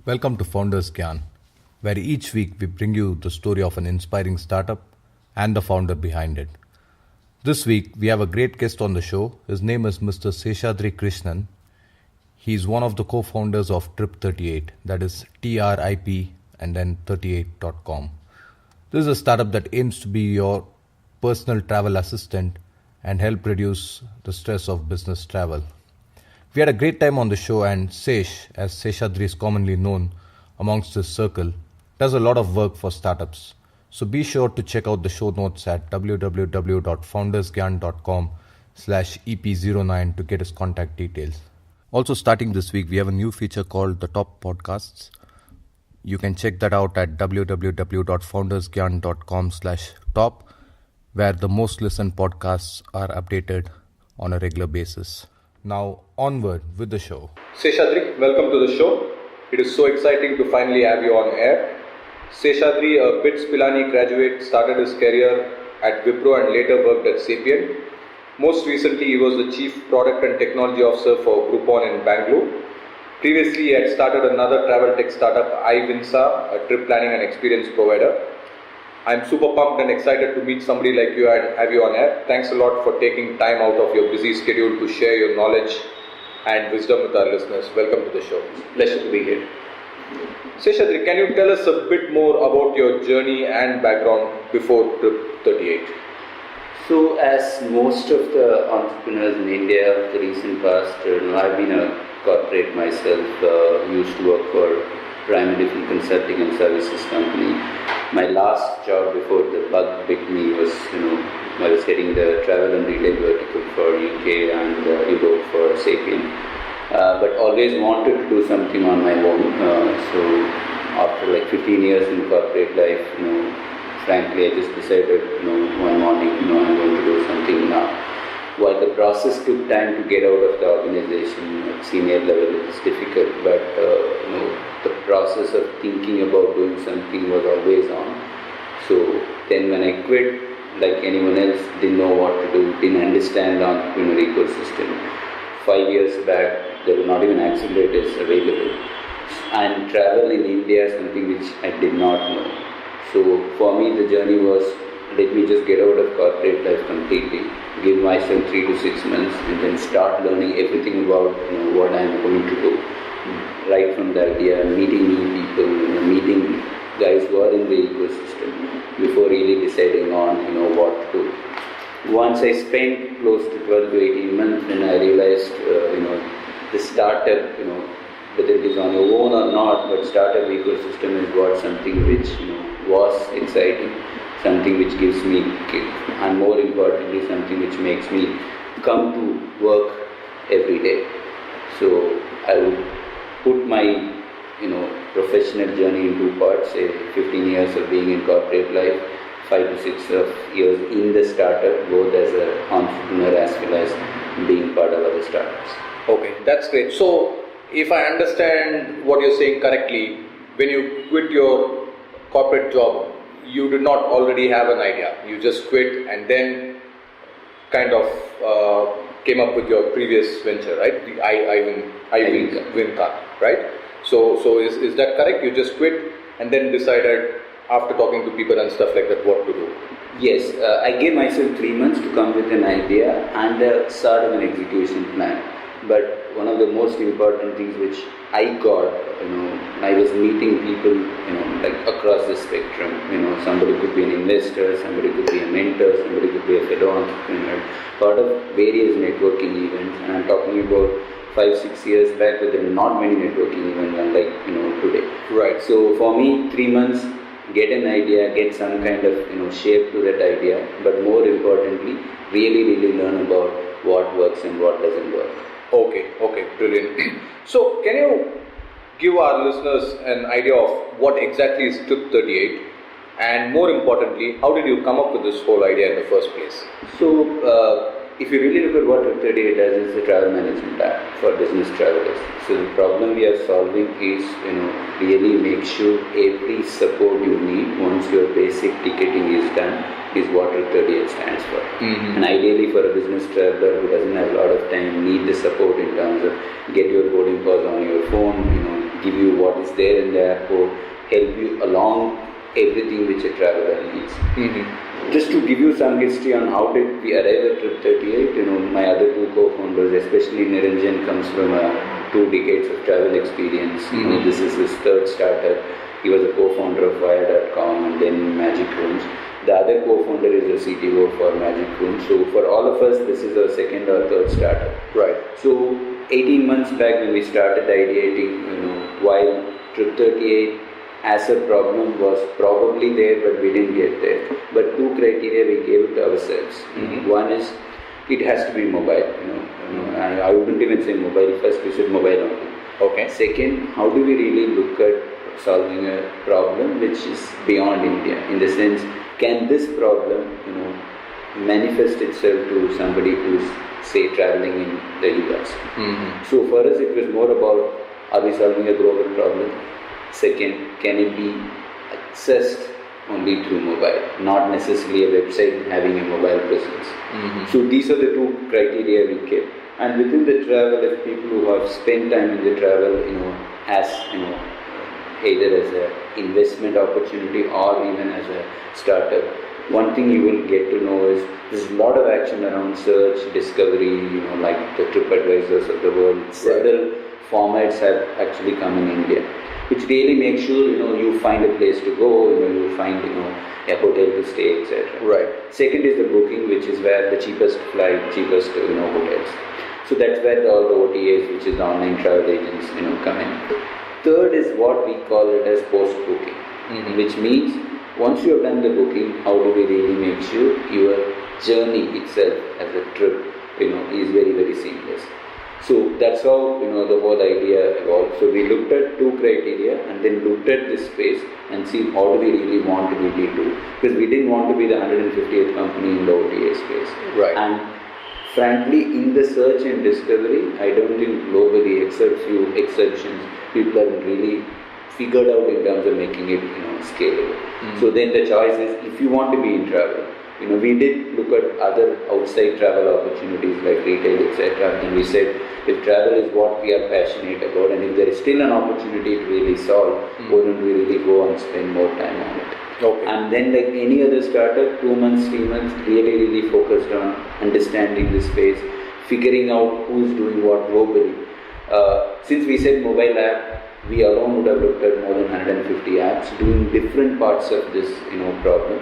Welcome to FoundersGyan, where each week we bring you the story of an inspiring startup and the founder behind it. This week we have a great guest on the show. His name is Mr. Seshadri Krishnan. He's one of the co-founders of Trip38, that is TRIP and then 38.com. This is a startup that aims to be your personal travel assistant and help reduce the stress of business travel. We had a great time on the show, and Sesh, as Seshadri is commonly known amongst this circle, does a lot of work for startups. So be sure to check out the show notes at www.foundersgyan.com/EP09 to get his contact details. Also starting this week, we have a new feature called the Top Podcasts. You can check that out at www.foundersgyan.com/top, where the most listened podcasts are updated on a regular basis. Now, onward with the show. Seshadri, welcome to the show. It is so exciting to finally have you on air. Seshadri, a BITS Pilani graduate, started his career at Wipro and later worked at Sapient. Most recently, he was the Chief Product and Technology Officer for Groupon in Bangalore. Previously, he had started another travel tech startup, iVinsa, a trip planning and experience provider. I'm super pumped and excited to meet somebody like you and have you on air. Thanks a lot for taking time out of your busy schedule to share your knowledge and wisdom with our listeners. Welcome to the show. Pleasure to be here. Seshadri, can you tell us a bit more about your journey and background before Trip 38? So, as most of the entrepreneurs in India of the recent past, I've been a corporate myself, used to work for primarily consulting and services company. My last job before the bug bit me was, I was heading the travel and retail vertical for UK and Europe for Sapient. But always wanted to do something on my own. So after like 15 years in corporate life, frankly, I just decided, one morning, I'm going to do something now. While the process took time to get out of the organization at senior level, it was difficult, but the process of thinking about doing something was always on. So then when I quit, like anyone else, didn't know what to do, didn't understand the entrepreneur ecosystem. 5 years back, there were not even accelerators available. And travel in India is something which I did not know. So for me, the journey was, let me just get out of corporate life completely, give myself 3 to 6 months, and then start learning everything about what I'm going to do. Right from the idea, meeting new people, meeting guys who are in the ecosystem before really deciding on what to do. Once I spent close to 12 to 18 months, then I realized the startup, whether it is on your own or not, but startup ecosystem is what something which was exciting, something which gives me kick, and more importantly something which makes me come to work every day. So I would put my professional journey in 2 parts, say 15 years of being in corporate life, 5 to 6 years in the startup, both as an entrepreneur as well as being part of other startups. Okay, that's great. So if I understand what you're saying correctly, when you quit your corporate job, you did not already have an idea. You just quit and then kind of came up with your previous venture, right? The iVinsa, right? So is that correct? You just quit and then decided after talking to people and stuff like that what to do? Yes, I gave myself 3 months to come with an idea and a sort of an execution plan. But one of the most important things which I got, I was meeting people, like across the spectrum. Somebody could be an investor, somebody could be a mentor, somebody could be a fellow entrepreneur, part of various networking events. And I'm talking about 5-6 years back, but there were not many networking events unlike today. Right. So for me, 3 months, get an idea, get some kind of shape to that idea, but more importantly, really learn about what works and what doesn't work. Okay, brilliant. So can you give our listeners an idea of what exactly is Trip 38, and more importantly, how did you come up with this whole idea in the first place? So if you really look at what Trip 38 does, it's a travel management app for business travelers. So the problem we are solving is, really make sure every support you need once your basic ticketing is done is what Trip 38 stands for. Mm-hmm. And ideally for a business traveler who doesn't have a lot of time, need the support in terms of get your boarding pass on your phone, give you what is there in the airport, help you along everything which a traveler needs. Just to give you some history on how did we arrive at Trip38, my other two co-founders, especially Niranjan, comes from 2 decades of travel experience. This is his third startup. He was a co-founder of Wire.com and then Magic Rooms. The other co-founder is a CTO for Magic Rooms. So for all of us, this is our second or third startup. Right. So 18 months back when we started ideating, while Trip38 as a problem was probably there, but we didn't get there. But 2 criteria we gave it ourselves. One is it has to be mobile. I wouldn't even say mobile first. We said mobile only. Okay. Second, how do we really look at solving a problem which is beyond India? In the sense, can this problem, manifest itself to somebody who's, say, traveling in the US? So for us, it was more about, are we solving a global problem? Second, can it be accessed only through mobile, not necessarily a website having a mobile presence? So these are the 2 criteria we kept. And within the travel, if people who have spent time in the travel, as either as an investment opportunity or even as a startup, one thing you will get to know is there's a lot of action around search, discovery, like the TripAdvisors of the world. Several formats have actually come in India, which really makes sure you find a place to go, you find a hotel to stay, etc. Right. Second is the booking, which is where the cheapest flight, cheapest hotels. So that's where all the OTAs, which is the online travel agents, come in. Third is what we call it as post-booking, which means once you have done the booking, how do we really make sure your journey itself as a trip, is very, very seamless. So that's how, the whole idea evolved. So we looked at 2 criteria and then looked at this space and see how do we really want to really do. Because we didn't want to be the 150th company in the OTA space. Right. And frankly, in the search and discovery, I don't think globally, except few exceptions, people have really figured out in terms of making it, scalable. So then the choice is, if you want to be in travel, we did look at other outside travel opportunities like retail, etc. And we said, if travel is what we are passionate about, and if there is still an opportunity to really solve, why don't we really go and spend more time on it? Okay. And then, like any other startup, 2 months, 3 months, really focused on understanding the space, figuring out who's doing what globally. Since we said mobile app, we alone would have looked at more than 150 apps doing different parts of this, problem.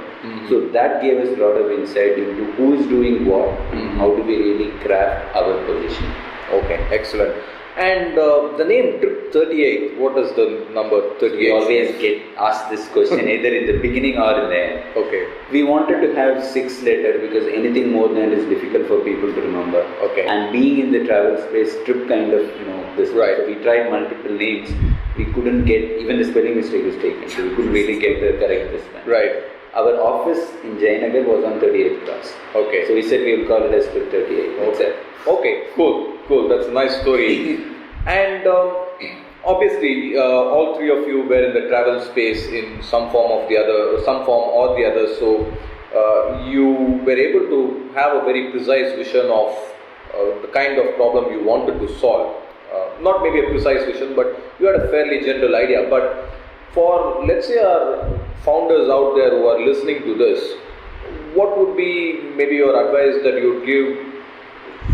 So that gave us a lot of insight into who is doing what and how do we really craft our position. Okay, excellent. And the name Trip38, what does the number 38? We always get asked this question either in the beginning or in the end. Okay. We wanted to have 6 letters because anything more than is difficult for people to remember. Okay. And being in the travel space, trip kind of, this. Right. So we tried multiple names. We couldn't get, even the spelling mistake was taken. So we couldn't really get the correct this time. Right. Our office in Jayanagar was on 38th class. Okay. So we said we will call it as Trip38. Okay. Okay, cool. That's a nice story. And obviously, all 3 of you were in the travel space in some form or the other. So you were able to have a very precise vision of the kind of problem you wanted to solve. Not maybe a precise vision, but you had a fairly general idea. But for, let's say, our founders out there who are listening to this, what would be maybe your advice that you would give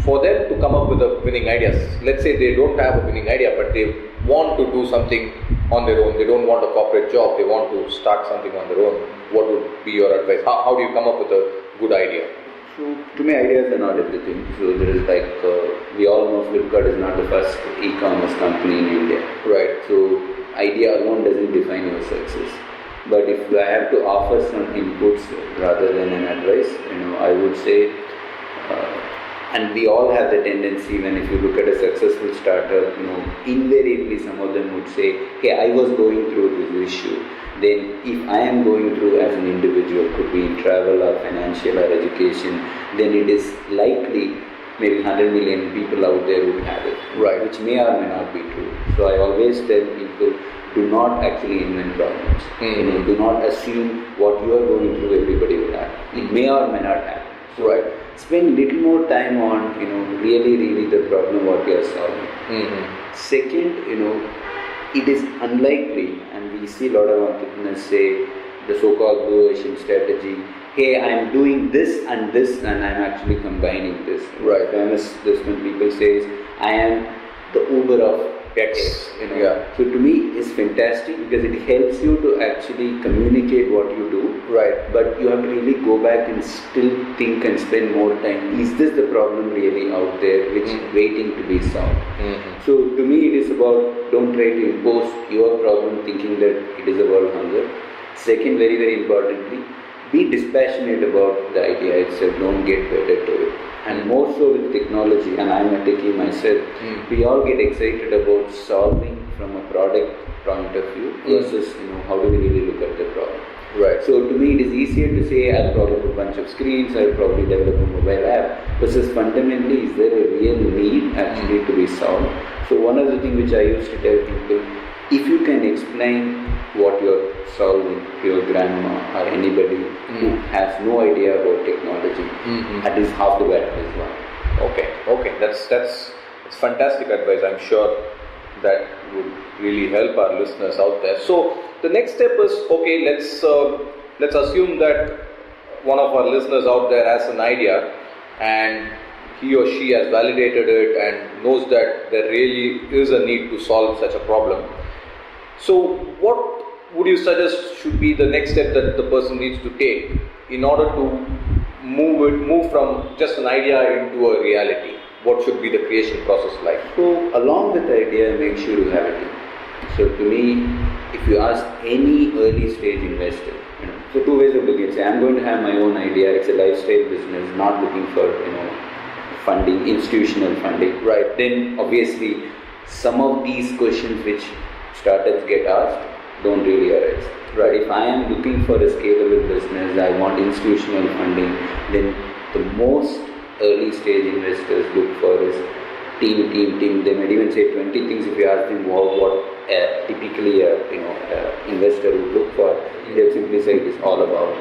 for them to come up with a winning idea? Let's say they don't have a winning idea, but they want to do something on their own. They don't want a corporate job. They want to start something on their own. What would be your advice? How do you come up with a good idea? So, to me, ideas are not everything. So, there is we all know Flipkart is not the first e-commerce company in India. Right. So, idea alone doesn't define your success. But if I have to offer some inputs rather than an advice, I would say, and we all have the tendency, when if you look at a successful startup, invariably some of them would say, hey, I was going through this issue. Then if I am going through as an individual, could be in travel or financial or education, then it is likely maybe 100 million people out there would have it. Right. Which may or may not be true. So I always tell people, do not actually invent problems. Do not assume what you are going through everybody will have. It may or may not happen. So right. Spend little more time on, really the problem what you are solving. Second, it is unlikely, and we see a lot of entrepreneurs say the so-called blue ocean strategy, hey, I'm doing this and I'm actually combining this. Right. Famous, this when people say I am the Uber of X. Yeah. So to me, it's fantastic because it helps you to actually communicate what you do. Right. But you have to really go back and still think and spend more time. Is this the problem really out there which is waiting to be solved? So to me, it is about don't try to impose your problem thinking that it is about hunger. Second, very, very importantly, be dispassionate about the idea itself. Don't get wedded to it. And more so with technology, and I'm a techie myself, we all get excited about solving from a product point of view versus how do we really look at the problem. Right. So to me, it is easier to say I'll probably put a bunch of screens, I'll probably develop a mobile app, versus fundamentally, is there a real need actually to be solved? So one of the things which I used to tell people, if you can explain what you're solving to your grandma or anybody who has no idea about technology, at least half the battle is won. Okay, that's fantastic advice. I'm sure that would really help our listeners out there. So the next step is, okay, let's assume that one of our listeners out there has an idea and he or she has validated it and knows that there really is a need to solve such a problem. So what would you suggest should be the next step that the person needs to take in order to move from just an idea into a reality? What should be the creation process like? So along with the idea, make sure you have a team. So to me, if you ask any early stage investor, so two ways of looking at it. Say, I'm going to have my own idea. It's a lifestyle business, not looking for funding, institutional funding. Right. Then obviously some of these questions which startups get asked don't really arise. Right. If I am looking for a scalable business, I want institutional funding, then the most early stage investors look for is team. They might even say 20 things if you ask them what typically investor would look for. They'll simply say it is all about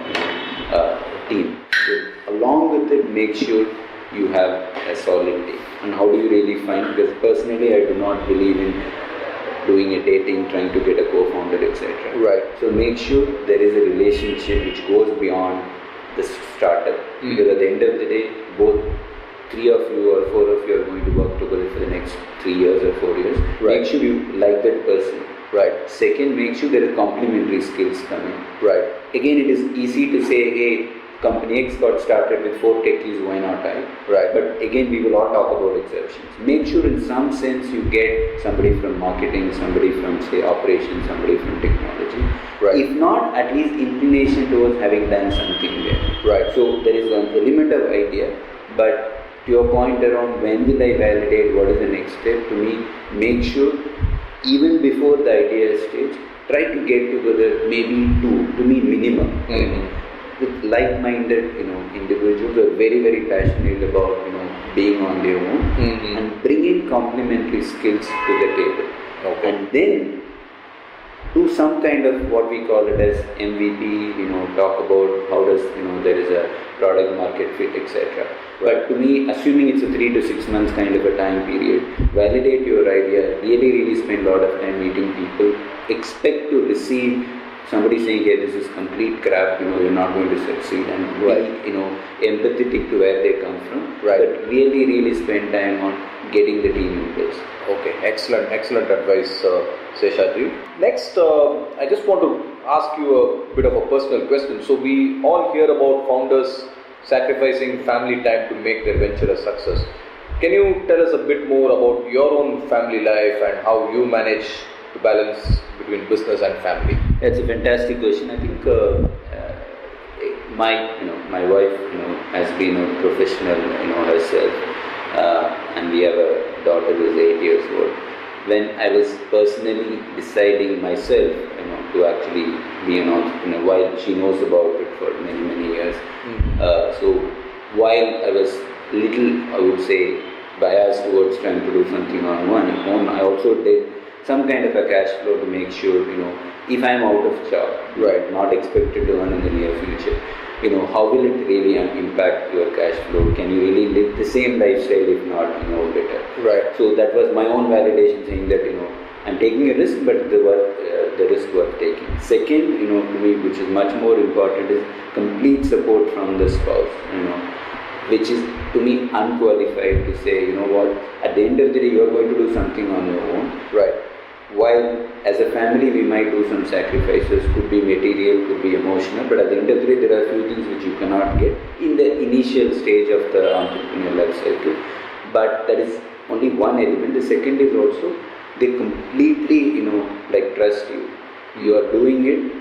team. So along with it, make sure you have a solid team. And how do you really find? Because personally, I do not believe in doing a dating, trying to get a co-founder, etc. Right. So make sure there is a relationship which goes beyond the startup. Because at the end of the day, both 3 of you or 4 of you are going to work together for the next 3 years or 4 years. Right. Make sure you like that person. Right. Second, make sure there are complementary skills coming. Right. Again, it is easy to say, hey, company X got started with 4 techies, why not I? Right. But again, we will all talk about exceptions. Make sure in some sense you get somebody from marketing, somebody from say operations, somebody from technology. Right. If not, at least inclination towards having done something there. Right. So there is an element of idea, but to your point around when will I validate, what is the next step, to me, make sure even before the idea stage, try to get together maybe 2, to me minimum. With like-minded, individuals who are very, very passionate about, being on their own and bringing complementary skills to the table. Okay. And then do some kind of what we call it as MVP, talk about how does, there is a product market fit, etc. But to me, assuming it's a 3 to 6 months kind of a time period, validate your idea, really spend a lot of time meeting people, expect to receive somebody saying, hey, this is complete crap, you're not going to succeed, and be, empathetic to where they come from. Right. But really spend time on getting the team in place. Okay, excellent advice, Seshadri. Next, I just want to ask you a bit of a personal question. So we all hear about founders sacrificing family time to make their venture a success. Can you tell us a bit more about your own family life and how you manage to balance between business and family? That's a fantastic question. I think my wife, has been a professional, herself, and we have a daughter who is 8 years old. When I was personally deciding myself, to actually be an entrepreneur, while she knows about it for many years. So while I was little, I would say, biased towards trying to do something on my own, I also did some kind of a cash flow to make sure, if I'm out of job, right, not expected to earn in the near future, how will it really impact your cash flow? Can you really live the same lifestyle, if not, better? Right. So that was my own validation, saying that, I'm taking a risk, but the risk worth taking. Second, to me, which is much more important, is complete support from the spouse, which is to me unqualified to say, what, at the end of the day, you're going to do something on your own. Right. While as a family, we might do some sacrifices, could be material, could be emotional, but at the end of the day, there are a few things which you cannot get in the initial stage of the entrepreneurial life cycle. But that is only one element. The second is also, they completely, trust you. You are doing it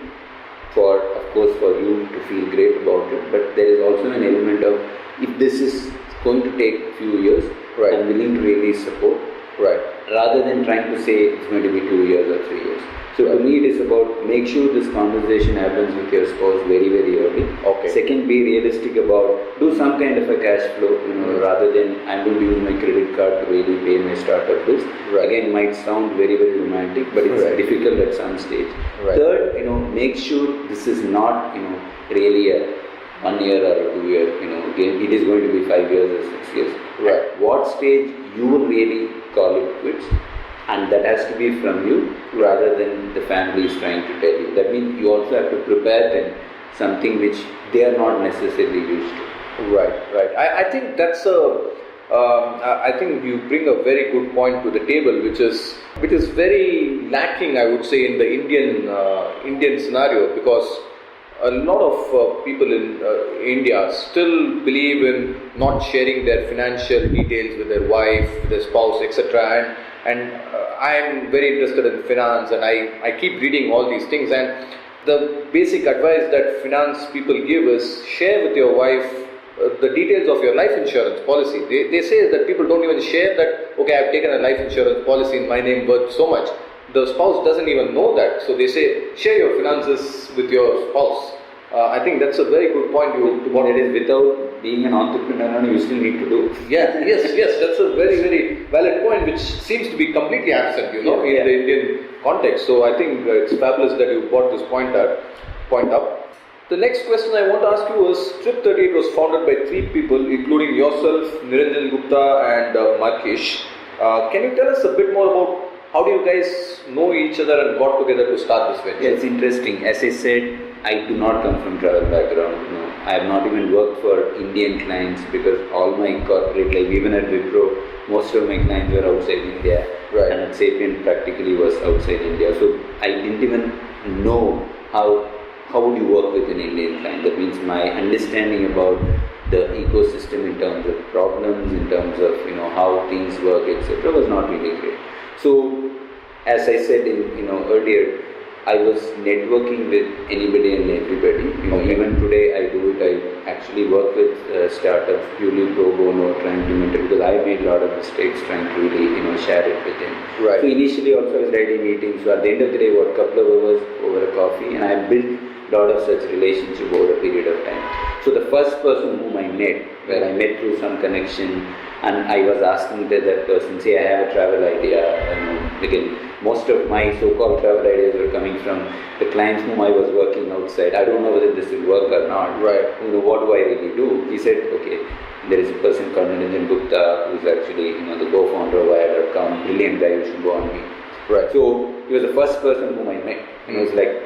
of course, for you to feel great about it, but there is also an element of, if this is going to take a few years, right, I'm willing to really support, right, rather than trying to say it's going to be 2 years or 3 years. So to me, it is about make sure this conversation happens with your spouse very, very early. Okay. Second, be realistic about, do some kind of a cash flow, rather than I'm going to use my credit card to really pay my startup bills. Right. Again, might sound very, very romantic, but it's difficult at some stage. Right. Third, make sure this is not, really a 1 year or a 2 year, game. It is going to be 5 years or 6 years. Right. At what stage you will really call it quits? And that has to be from you rather than the family is trying to tell you. That means you also have to prepare them something which they are not necessarily used to. Right. I think that's I think you bring a very good point to the table, which is very lacking, I would say, in the Indian scenario, because a lot of people in India still believe in not sharing their financial details with their wife, their spouse, etc. And I am very interested in finance, and I keep reading all these things, and the basic advice that finance people give is share with your wife the details of your life insurance policy. They say that people don't even share that, okay, I've taken a life insurance policy in my name worth so much. The spouse doesn't even know that, so they say share your finances with your spouse. I think that's a very good point. What it is, without being an entrepreneur, you still need to do. Yes, that's a very, very valid point, which seems to be completely absent, in the Indian context. So I think it's fabulous that you brought this point up. The next question I want to ask you is, Trip38 was founded by 3 people, including yourself, Niranjan Gupta and Markish. Can you tell us a bit more about how do you guys know each other and got together to start this venture? Yeah, it's interesting. As I said, I do not come from travel background. I have not even worked for Indian clients, because all my corporate life, even at Wipro, most of my clients were outside India. Right. And at Sapient practically was outside India. So I didn't even know how would you work with an Indian client. That means my understanding about the ecosystem in terms of problems, in terms of how things work, etc., was not really great. So as I said earlier, I was networking with anybody and everybody. Even today I do it. I actually work with startups purely pro bono, trying to mentor, because I made a lot of mistakes trying to really share it with them. Right. So initially also I was writing meetings. So at the end of the day, a couple of hours over a coffee, and I built a lot of such relationship over a period of time. So the first person whom I met, where I met through some connection, and I was asking that person, say I have a travel idea. Again, most of my so-called travel ideas were coming from the clients whom I was working outside. I don't know whether this will work or not. Right. What do I really do? He said, okay, there is a person called Niranjan Gupta who's actually the co-founder of Wire.com. Brilliant guy, you should go on meet. Right. So he was the first person whom I met. And it was like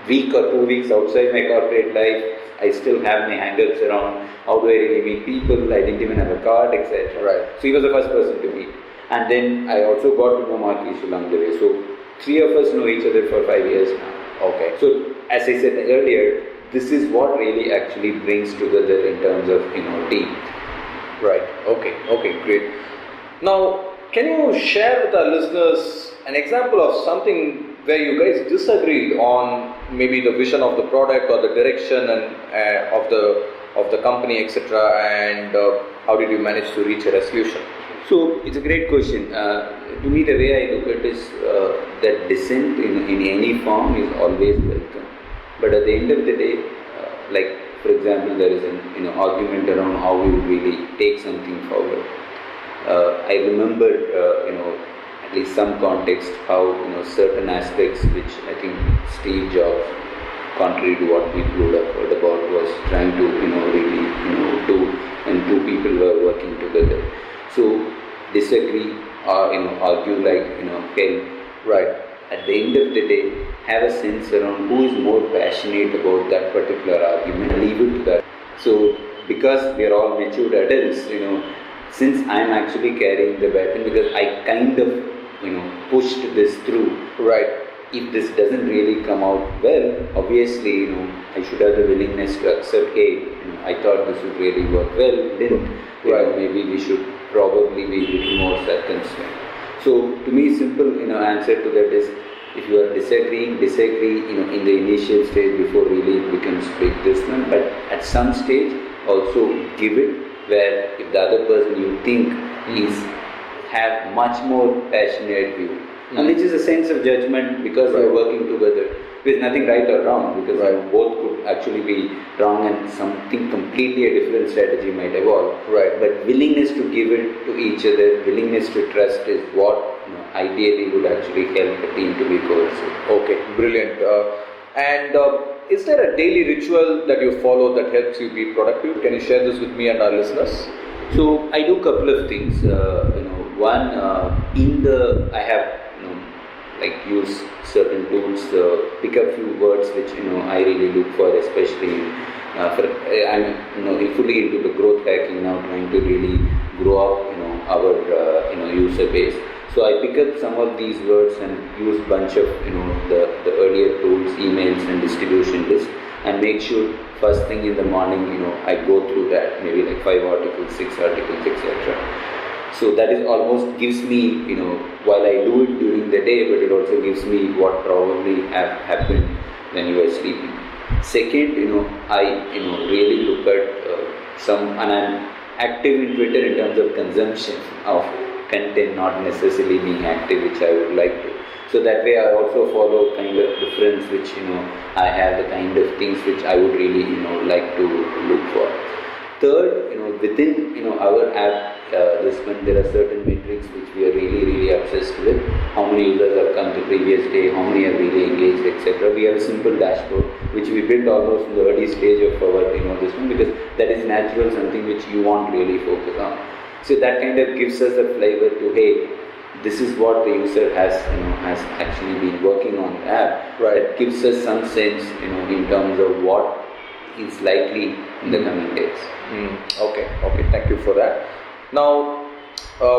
week or 2 weeks outside my corporate life. I still have my hang-ups around how do I really meet people. I didn't even have a card, etc. Right. So he was the first person to meet. And then I also got to know Markish along the way. So 3 of us know each other for 5 years now. Okay. So as I said earlier, this is what really actually brings together in terms of team. Right. Okay, great. Now, can you share with our listeners an example of something where you guys disagreed on maybe the vision of the product or the direction and of the company, etc., and how did you manage to reach a resolution? So it's a great question. To me, the way I look at it is that dissent in any form is always welcome. But at the end of the day, like for example, there is an argument around how we would really take something forward. I remember at least some context how certain aspects which I think Steve Jobs, contrary to what people would have heard about, was trying to really do, and 2 people were working together. So disagree or argue like Right. At the end of the day, have a sense around who is more passionate about that particular argument, leave it to that. So, because we are all matured adults, since I am actually carrying the baton, because I kind of, pushed this through. Right. If this doesn't really come out well, obviously, I should have the willingness to accept, hey, I thought this would really work well, it didn't. Maybe we should probably be a little more circumspect. So, to me, simple, answer to that is, if you are disagreeing, disagree, in the initial stage before really it becomes big this one. But at some stage, also give it, where if the other person you think is have much more passionate view, and which is a sense of judgment because you're working together. There's nothing right or wrong, because both could actually be wrong and something completely a different strategy might evolve. Right. But willingness to give it to each other, willingness to trust is what ideally would actually help the team to be cohesive. Okay, brilliant. And is there a daily ritual that you follow that helps you be productive? Can you share this with me and our listeners? So I do a couple of things. One, I have use certain tools, pick up few words which I really look for, especially I'm fully into the growth hacking now, trying to really grow up our user base. So I pick up some of these words and use bunch of the earlier tools, emails and distribution list, and make sure first thing in the morning I go through that, maybe like 5 articles, 6 articles, etc. So that is almost gives me, while I do it during the day, but it also gives me what probably have happened when you are sleeping. Second, I really look at and I'm active in Twitter in terms of consumption of content, not necessarily being active, which I would like to. So that way I also follow kind of difference, which I have the kind of things which I would really like to look for. Third, within our app, this one there are certain metrics which we are really obsessed with. How many users have come the previous day, how many are really engaged, etc. We have a simple dashboard which we built almost in the early stage of our this one, because that is natural, something which you want to really focus on. So that kind of gives us a flavor to, hey, this is what the user has actually been working on the app. Right. That gives us some sense in terms of what is likely in the coming days. Okay, thank you for that. Now,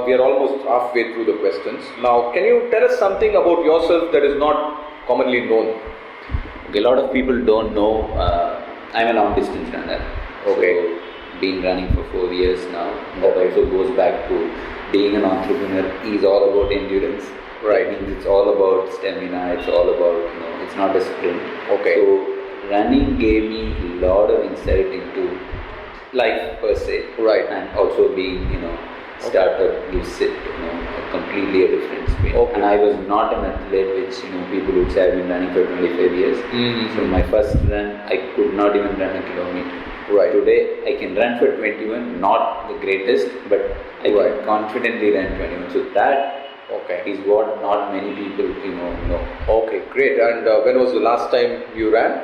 we are almost halfway through the questions. Now, can you tell us something about yourself that is not commonly known? Okay, a lot of people don't know I'm a long distance runner. Okay. So, been running for 4 years now. That also goes back to being an entrepreneur is all about endurance. Right. That means it's all about stamina, it's all about, it's not a sprint. Okay. So, running gave me a lot of insight into life per se. Right. And also being, startup gives it, completely a different spin. Okay. And I was not an athlete, which, people would say I've been running for 25 years. So my first run, I could not even run a kilometer. Right. Today, I can run for 21, not the greatest, but I can confidently run 21. So that is what not many people, know. Okay, great. And when was the last time you ran?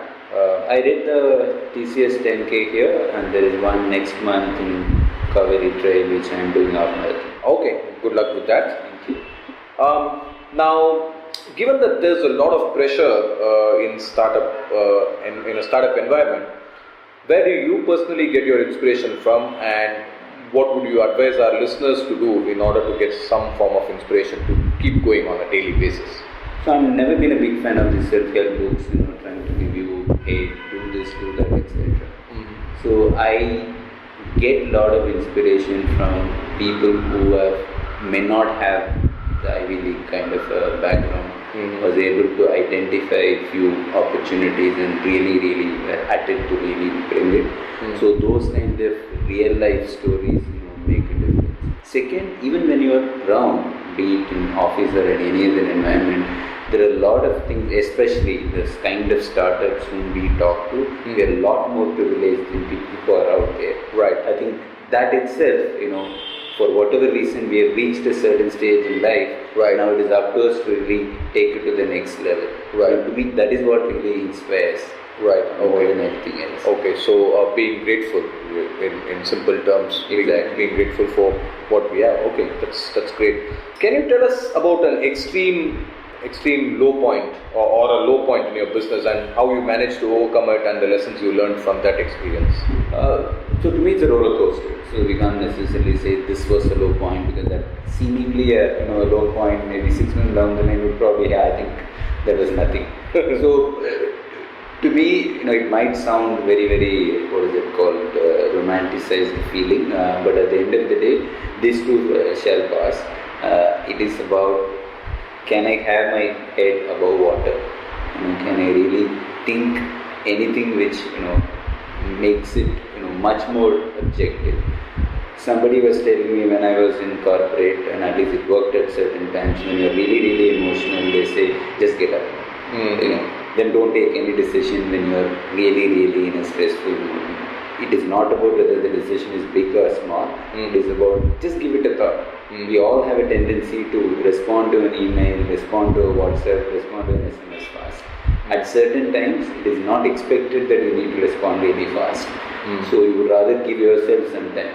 I did the TCS 10K here, and there is one next month in Kaveri Trail, which I am doing half marathon. Okay, good luck with that. Thank you. Now, given that there's a lot of pressure in startup in a startup environment, where do you personally get your inspiration from, and what would you advise our listeners to do in order to get some form of inspiration to keep going on a daily basis? So I've never been a big fan of these self-help books, trying to give you, hey, do this, do that, etc. So I get a lot of inspiration from people who may not have the Ivy League kind of background, was able to identify a few opportunities and really were at it to really bring it. So those kind of real life stories, make a difference. Second, even when you are around, be it in office or in any other environment, there are a lot of things, especially this kind of startups whom we talk to, we are a lot more privileged than people who are out there. Right. I think that itself, for whatever reason we have reached a certain stage in life, right. Now it is up to us to really take it to the next level. Right. And to me, that is what really inspires. Right. More than anything else. Okay, so being grateful in simple terms, being grateful for what we have. Okay, that's great. Can you tell us about an extreme extreme low point or a low point in your business, and how you managed to overcome it and the lessons you learned from that experience? So to me it's a roller coaster. So we can't necessarily say this was a low point, because that seemingly a low point maybe 6 months down the line would probably, I think there was nothing. So to me, it might sound very, very, what is it called, romanticized feeling, but at the end of the day, this too shall pass. It is about, can I have my head above water? Can I really think anything which makes it much more objective? Somebody was telling me when I was in corporate, and at least it worked at certain times, when you're really, really emotional, they say, just get up. Then don't take any decision when you're really, really in a stressful mood. It is not about whether the decision is big or small. It is about just give it a thought. We all have a tendency to respond to an email, respond to a WhatsApp, respond to an SMS fast. At certain times, it is not expected that you need to respond really fast. So you would rather give yourself some time.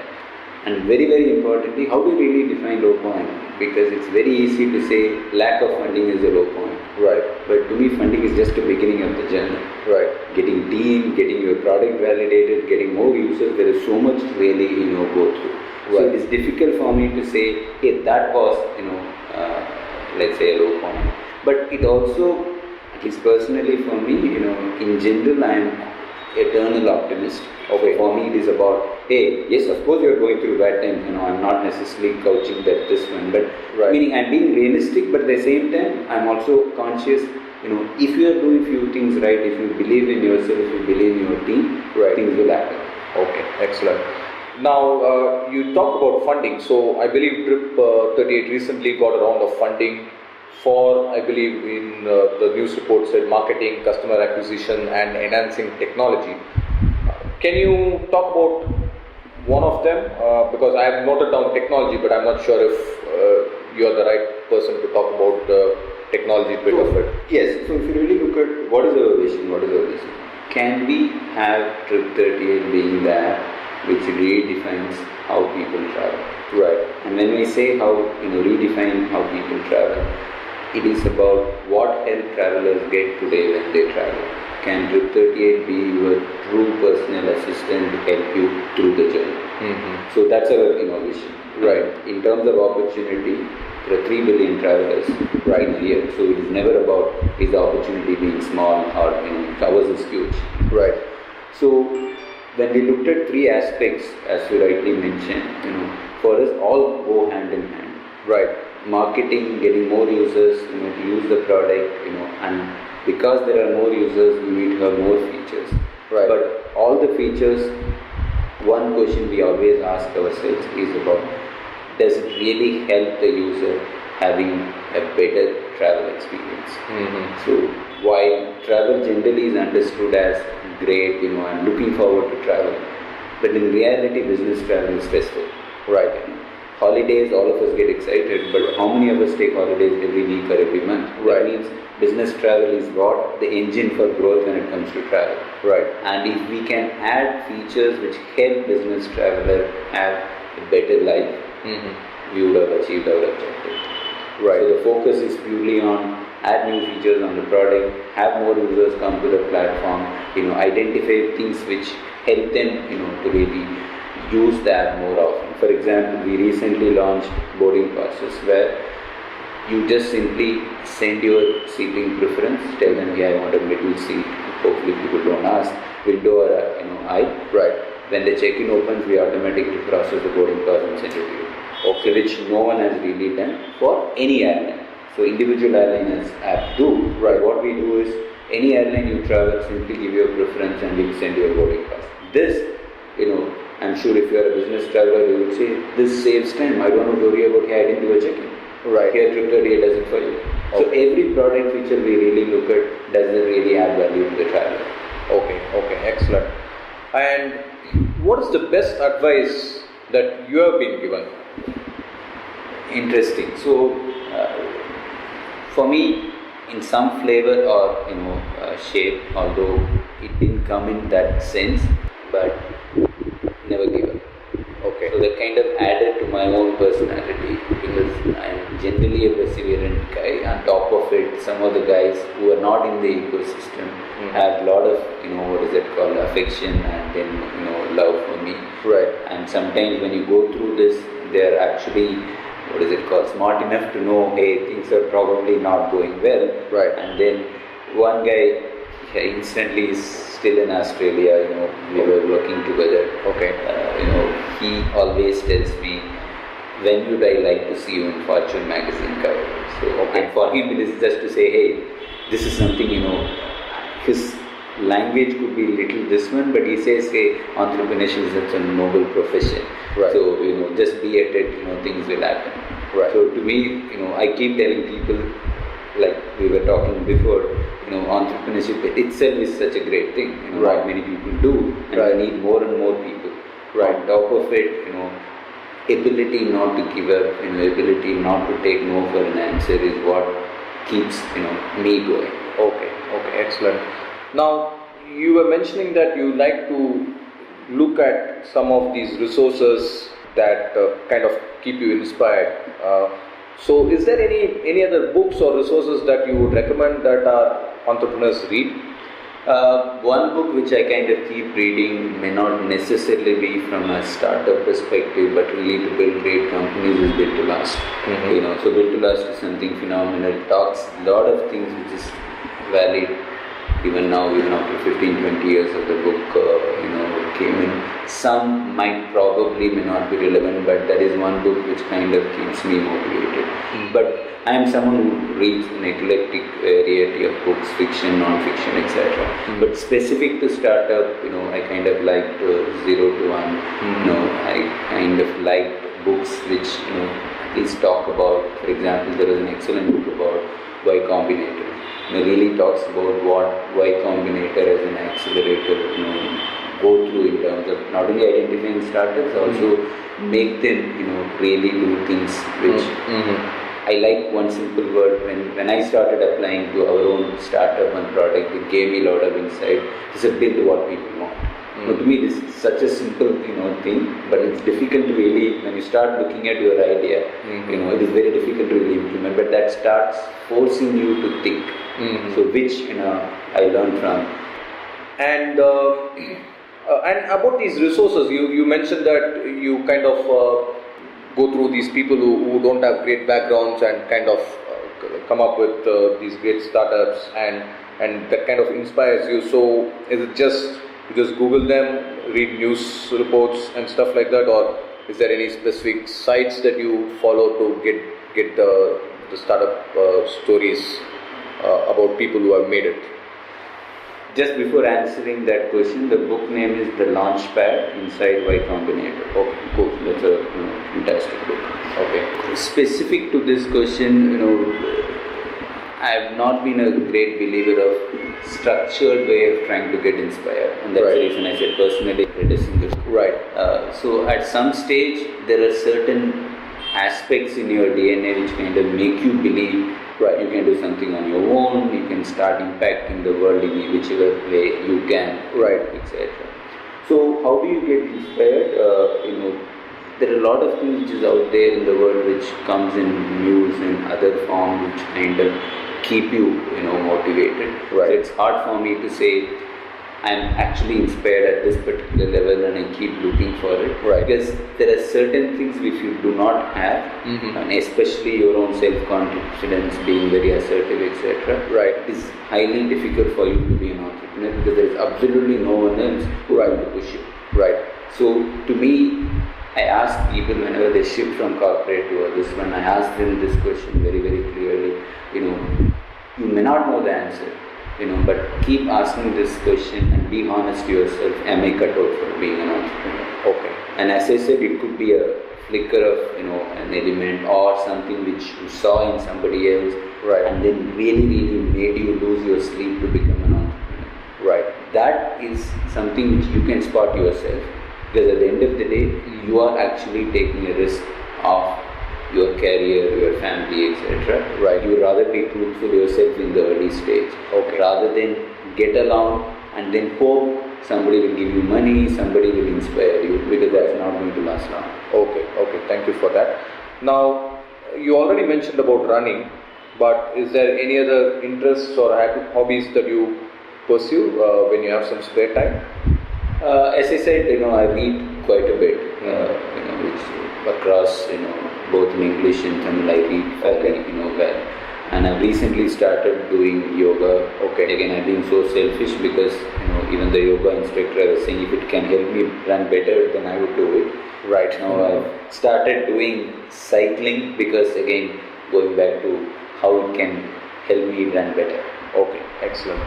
And very, very importantly, how do you really define low point? Because it's very easy to say lack of funding is a low point. Right. But to me, funding is just the beginning of the journey. Right. Getting team, getting your product validated, getting more users, there is so much to really go through. Right. So it is difficult for me to say, hey, that was let's say a low point. But it also, at least personally for me, in general, I am eternal optimist. Okay. For me, it is about, hey, yes, of course you are going through bad times. I'm not necessarily couching that this one, but meaning I'm being realistic, but at the same time, I'm also conscious. If you are doing few things right, if you believe in yourself, if you believe in your team, things will happen. Okay, excellent. Now, you talked about funding. So, I believe Trip38 recently got a round of funding for, I believe in the news report said, marketing, customer acquisition and enhancing technology. Can you talk about one of them? Because I have noted down technology, but I'm not sure if you are the right person to talk about the technology bit of it. Yes, so if you really look at what is our vision, can we have Trip38 being the app which redefines how people travel? Right. And when we say how, redefine how people travel, it is about what help travelers get today when they travel. Can Trip38 be your true personal assistant to help you through the journey? So that's our vision. Right. In terms of opportunity, there are 3 billion travelers in a year. So it is never about is the opportunity being small or ours is huge. Right. So when we looked at 3 aspects, as you rightly mentioned, for us all go hand in hand. Right. Marketing, getting more users, to use the product, and because there are more users, we need to have more features. Right. But all the features, one question we always ask ourselves is about, does it really help the user having a better travel experience? So while travel generally is understood as great, I'm looking forward to travel, but in reality, business travel is stressful. Right. Holidays, all of us get excited, but how many of us take holidays every week or every month? Right. That means business travel is what? The engine for growth when it comes to travel. Right. And if we can add features which help business traveler have a better life, we would have achieved our objective. Right. So the focus is purely on add new features on the product, have more users come to the platform, identify things which help them, to really use the app more often. For example, we recently launched boarding passes where you just simply send your seating preference, tell them, I want a middle seat. Hopefully people don't ask, window or aisle. Right. When the check-in opens, we automatically process the boarding pass and send it to you. Okay, which no one has really done for any airline. So individual airlines app do. Right. What we do is, any airline you travel, simply give your preference and we'll send you a boarding pass. This, I'm sure if you are a business traveler, you would say, this saves time. I don't have to worry about, I didn't do a check-in. Right. Here Trip38 does it for you. Okay. So every product feature we really look at, does it really add value to the traveler? Okay, excellent. And what is the best advice that you have been given? Interesting. So for me, in some flavor or shape, although it didn't come in that sense, but never give up. Okay. So that kind of added to my own personality, because I'm generally a perseverant guy. On top of it, some of the guys who are not in the ecosystem have a lot of, what is it called, affection and then, love for me. Right. And sometimes when you go through this, they're actually, what is it called, smart enough to know, hey, things are probably not going well. Right. And then one guy instantly is still in Australia, we were working together. Okay. He always tells me, when would I like to see you in Fortune magazine cover? So, okay. And for him it is just to say, hey, this is something, his language could be little this one, but he says, hey, entrepreneurship is such a noble profession. Right. So, just be at it, things will happen. Right. So to me, I keep telling people, like we were talking before, entrepreneurship itself is such a great thing. Right. Not many people do, and right. we need more and more people. Right. On top of it, ability not to give up, ability not to take no for an answer is what keeps, me going. Okay, excellent. Now, you were mentioning that you like to look at some of these resources that kind of keep you inspired. So, is there any other books or resources that you would recommend that our entrepreneurs read? One book which I kind of keep reading may not necessarily be from a startup perspective, but really to build great companies is Built to Last. So Built to Last is something phenomenal. It talks a lot of things which is valid even now, even after 15-20 years of the book came in. Some may not be relevant, but that is one book which kind of keeps me motivated. But I am someone who reads an eclectic variety of books, fiction, non-fiction, etc. But specific to startup, I kind of liked 0 to 1. I kind of liked books which at least talk about, for example, there is an excellent book about Y Combinator. Really talks about what Y Combinator as an accelerator go through in terms of not only identifying startups, also make them really do things which I like. One simple word, when I started applying to our own startup and product, it gave me a lot of insight. It's a build what people want. To me, this is such a simple thing, but it's difficult to really, when you start looking at your idea, it is very difficult to really implement, but that starts forcing you to think. So which I learned from. And about these resources, you mentioned that you kind of go through these people who don't have great backgrounds and kind of come up with these great startups, and that kind of inspires you. So is it just Google them, read news reports and stuff like that, or is there any specific sites that you follow to get the startup stories about people who have made it? Just before answering that question, the book name is The Launchpad Inside Y Combinator. Okay, cool. That's a fantastic book. Okay. Specific to this question, I have not been a great believer of structured way of trying to get inspired, and that's the reason I said personally reducing this. Right. So at some stage, there are certain aspects in your DNA which kind of make you believe. Right. You can do something on your own, you can start impacting the world in whichever way you can, right, etc. So how do you get inspired? There are a lot of things which is out there in the world which comes in news and other forms which kind of keep you, motivated. Right. So it's hard for me to say I'm actually inspired at this particular level and I keep looking for it. Right. Because there are certain things which you do not have, and especially your own self-confidence, being very assertive, etc. Right. It is highly difficult for you to be an entrepreneur because there is absolutely no one else who is going to push you. Right. So to me, I ask people whenever they shift from corporate to this one, I ask them this question very, very clearly. You may not know the answer. But keep asking this question and be honest to yourself. Am I cut out for being an entrepreneur? Okay. And as I said, it could be a flicker of an element or something which you saw in somebody else, right, and then really, really made you lose your sleep to become an entrepreneur. Right. That is something which you can spot yourself, because at the end of the day, you are actually taking a risk of your career, your family, etc. Right. You would rather be truthful yourself in the early stage, okay, rather than get along and then hope somebody will give you money, somebody will inspire you, because that's not going to last long. Okay, thank you for that. Now, you already mentioned about running, but is there any other interests or hobbies that you pursue when you have some spare time? As I said, I read quite a bit, which across, both in English and Tamil I read fairly, well. And I've recently started doing yoga. Okay. Again, I've been so selfish because, even the yoga instructor, I was saying if it can help me run better, then I would do it. Right. Now I've started doing cycling because, again, going back to how it can help me run better. Okay, excellent.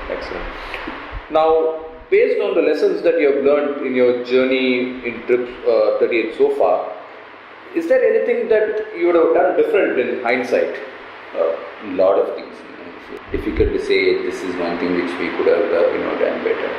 Now, based on the lessons that you have learned in your journey in Trip38 so far, is there anything that you would have done different in hindsight? A lot of things. It's difficult to say this is one thing which we could have done better.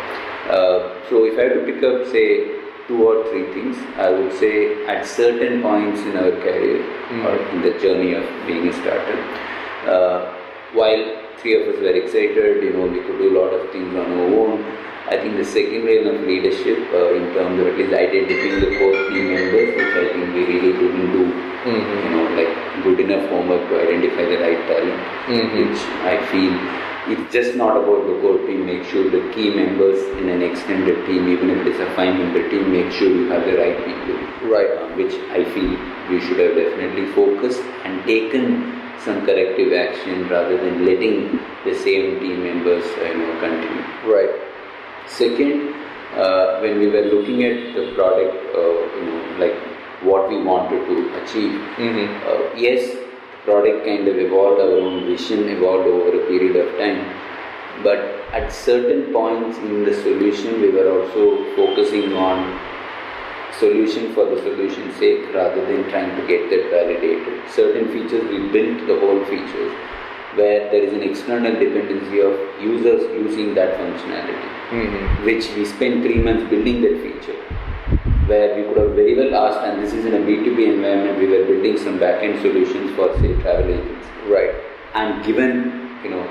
So if I had to pick up, say, 2 or 3 things, I would say at certain points in our career or in the journey of being a startup, while 3 of us were excited, we could do a lot of things on our own. I think the second line of leadership, in terms of at least identifying the core team members, which I think we really couldn't do, good enough homework to identify the right talent, which I feel it's just not about the core team. Make sure the key members in an extended team, even if it's a 5-member team, make sure you have the right people. Right. Which I feel we should have definitely focused and taken some corrective action rather than letting the same team members continue. Right. Second, when we were looking at the product, what we wanted to achieve, yes, product kind of evolved, our own vision evolved over a period of time, but at certain points in the solution, we were also focusing on solution for the solution's sake rather than trying to get that validated. Certain features, we built the whole features where there is an external dependency of users using that functionality, which we spent 3 months building that feature, where we could have very well asked, and this is in a B2B environment, we were building some back-end solutions for, say, travel agents. Right. And given,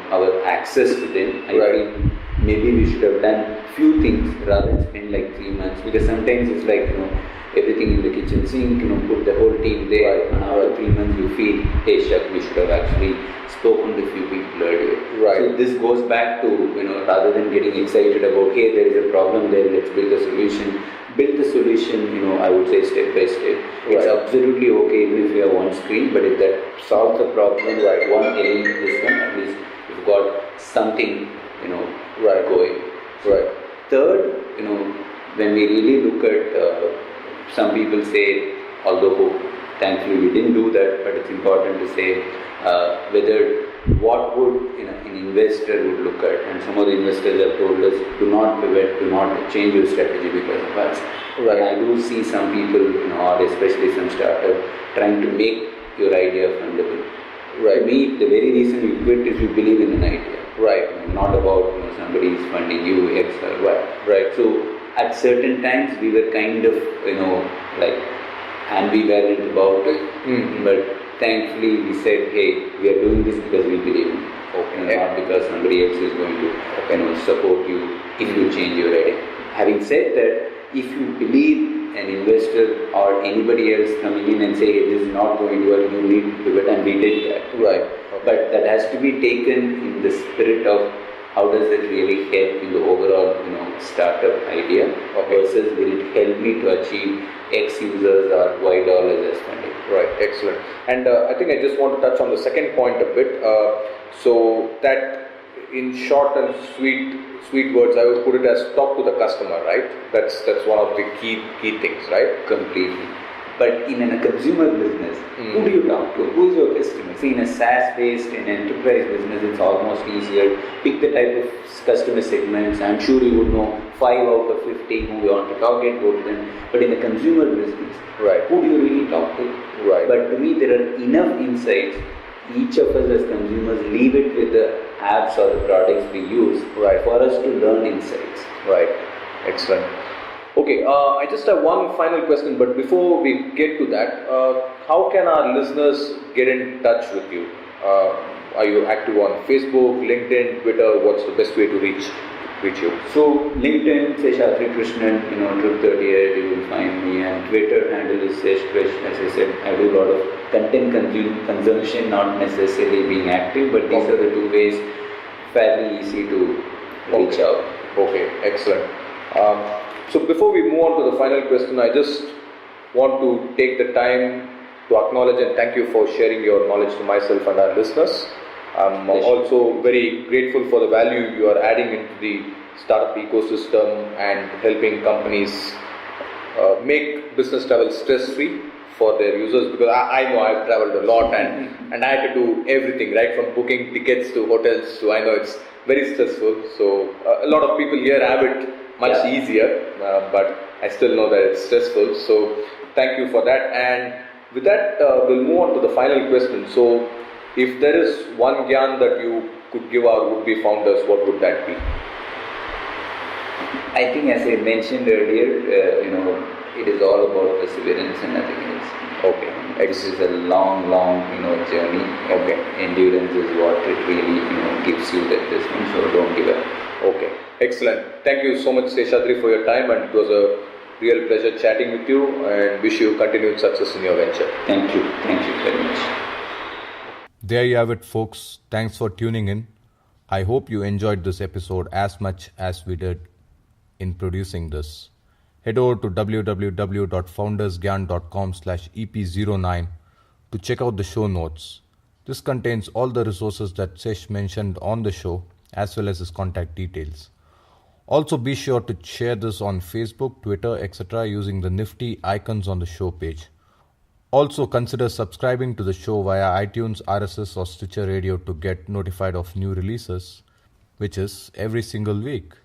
our access to them, I feel maybe we should have done few things rather than spend like 3 months, because sometimes it's like, everything in the kitchen sink, put the whole team there, and after 3 months you feel, hey, shuck, we should have actually spoken to few people earlier. Right. So this goes back to, rather than getting excited about, hey, there is a problem there, let's build a solution. Build the solution, I would say step by step. It's absolutely okay even if you have one screen, but if that solves the problem, one element, this one, at least you've got something, going. Right. Third, when we really look at, some people say, although thankfully we didn't do that, but it's important to say whether what would an investor would look at, and some of the investors have told us, do not pivot, do not change your strategy because of us. Right. And I do see some people, or especially some startup, trying to make your idea fundable. Right. To me, the very reason you quit is you believe in an idea. Right. Not about somebody is funding you X or Y. Right. So at certain times we were kind of ambivalent about it, but thankfully we said, hey, we are doing this because we believe in it. Okay. Not because somebody else is going to support you if you change your idea. Having said that, if you believe an investor or anybody else coming in and say, hey, this is not going to work, you need to pivot, and we did that. Right. Okay. But that has to be taken in the spirit of how does it really help in the overall startup idea, versus will it help me to achieve X users or Y dollars as funding. Right, excellent. And I think I just want to touch on the second point a bit. So that in short and sweet words, I would put it as talk to the customer, right? That's one of the key things, right? Completely. But in a consumer business, who do you talk to? Who is your customer? See, in a SaaS-based, in an enterprise business, it's almost easier. Pick the type of customer segments. I'm sure you would know 5 out of 50 who you want to target, go to them. But in a consumer business, who do you really talk to? Right. But to me, there are enough insights. Each of us as consumers leave it with the apps or the products we use for us to learn insights. Right. Excellent. Okay, I just have one final question, but before we get to that, how can our listeners get in touch with you? Are you active on Facebook, LinkedIn, Twitter? What's the best way to reach? reach you? So LinkedIn, Seshadri Krishnan, Trip38, you will find me, and Twitter handle is Sesh. As I said, I do a lot of content consumption, not necessarily being active, but these are the two ways, fairly easy to reach out. Okay, excellent. So before we move on to the final question, I just want to take the time to acknowledge and thank you for sharing your knowledge to myself and our listeners. I'm also very grateful for the value you are adding into the startup ecosystem and helping companies make business travel stress-free for their users, because I know I've traveled a lot and I had to do everything, right from booking tickets to hotels to, I know it's very stressful. So a lot of people here have it much easier, but I still know that it's stressful. So thank you for that. And with that, we'll move on to the final question. So if there is one gyan that you could give our would-be founders, what would that be? I think, as I mentioned earlier, it is all about perseverance and nothing else. Okay. This is a long, journey. Okay. Endurance is what it really, gives you that this one. So don't give up. Okay. Excellent. Thank you so much, Seshadri, for your time, and it was a real pleasure chatting with you, and wish you continued success in your venture. Thank you. Thank you very much. There you have it, folks. Thanks for tuning in. I hope you enjoyed this episode as much as we did in producing this. Head over to www.foundersgyan.com/EP09 to check out the show notes. This contains all the resources that Sesh mentioned on the show, as well as his contact details. Also, be sure to share this on Facebook, Twitter, etc. using the nifty icons on the show page. Also, consider subscribing to the show via iTunes, RSS or Stitcher Radio to get notified of new releases, which is every single week.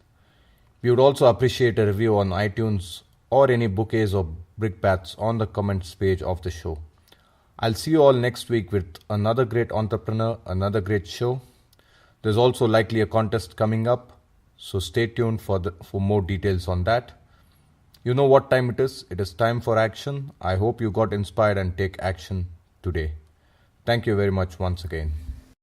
We would also appreciate a review on iTunes or any bouquets or brickbats on the comments page of the show. I'll see you all next week with another great entrepreneur, another great show. There's also likely a contest coming up, so stay tuned for more details on that. You know what time it is. It is time for action. I hope you got inspired and take action today. Thank you very much once again.